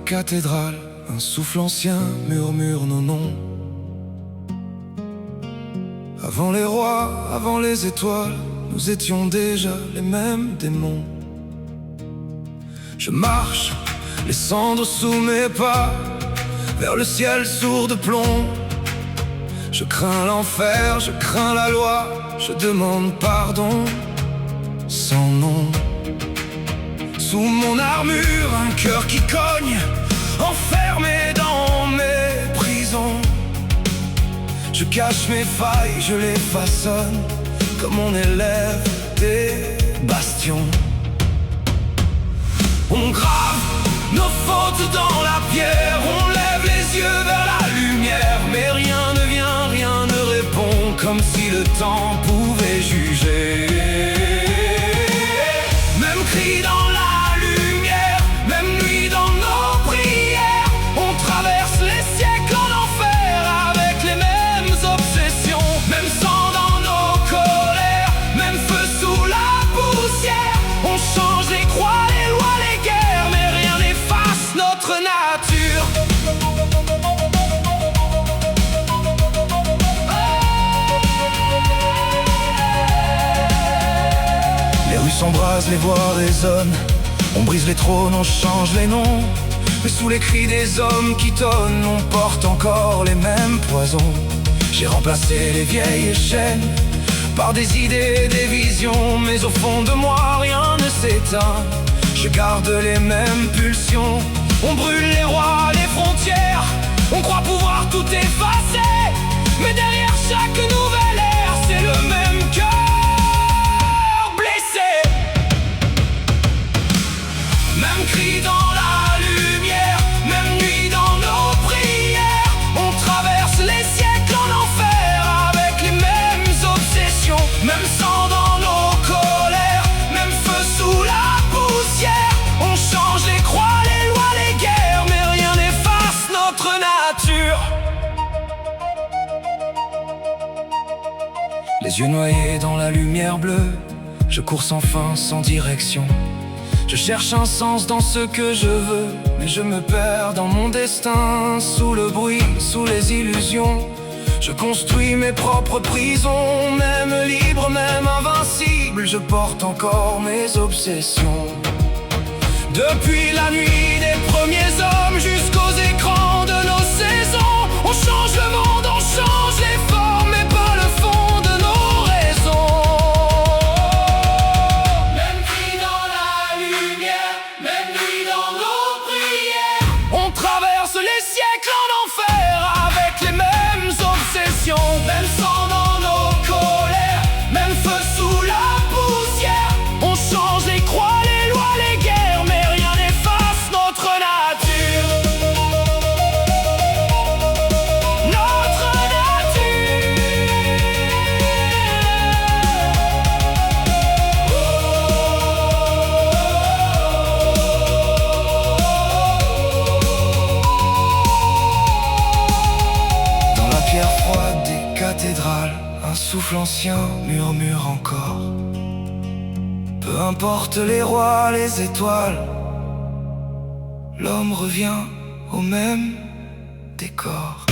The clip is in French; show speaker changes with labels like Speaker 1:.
Speaker 1: cathédrales, un souffle ancien murmure nos noms. Avant les rois, avant les étoiles, nous étions déjà les mêmes démons. Je marche, les cendres sous mes pas, vers le ciel sourd de plomb. Je crains l'enfer, je crains la loi, je demande pardon sans nom. Sous mon armure, un cœur qui cogne, enfermé dans mes prisons. Je cache mes failles, je les façonne, comme on élève des bastions. On grave nos fautes dans la pierre, on lève les yeux vers la lumière, mais rien ne vient, rien ne répond, comme si le temps pouvait juger. Même cri dans la lumière, même nuit dans nos prières, on traverse les siècles en enfer avec les mêmes obsessions. Même sang dans nos colères, même feu sous la poussière, on change les croix, les lois, les guerres, mais rien n'efface notre nature. Les rues s'embrasent, les voix résonnent, on brise les trônes, on change les noms, mais sous les cris des hommes qui tonnent, on porte encore les mêmes poisons. J'ai remplacé les vieilles chaînes par des idées, des visions, mais au fond de moi rien ne s'éteint. Je garde les mêmes pulsions, on brûle les rois, les frontières, on croit pouvoir tout effacer, mais derrière chaque nouvelle ère, c'est le même cœur. Même cri dans la lumière, même nuit dans nos prières, on traverse les siècles en enfer avec les mêmes obsessions. Même sang dans nos colères, même feu sous la poussière, on change les croix, les lois, les guerres, mais rien n'efface notre nature. Les yeux noyés dans la lumière bleue, je cours sans fin, sans direction. Je cherche un sens dans ce que je veux, mais je me perds dans mon destin. Sous le bruit, sous les illusions, je construis mes propres prisons. Même libre, même invincible, je porte encore mes obsessions. Depuis la nuit des premiers hommes jusqu'aux écrans de nos saisons, on change le monde, on change les formes, mais pas le fond de nos raisons. Même sang dans nos colères, même feu sous la poussière, on change les croix, les lois, les guerres, mais rien n'efface notre nature. Notre nature. Dans la pierre froide des cathédrales, un souffle ancien murmure encore. Peu importe les rois, les étoiles, l'homme revient au même décor.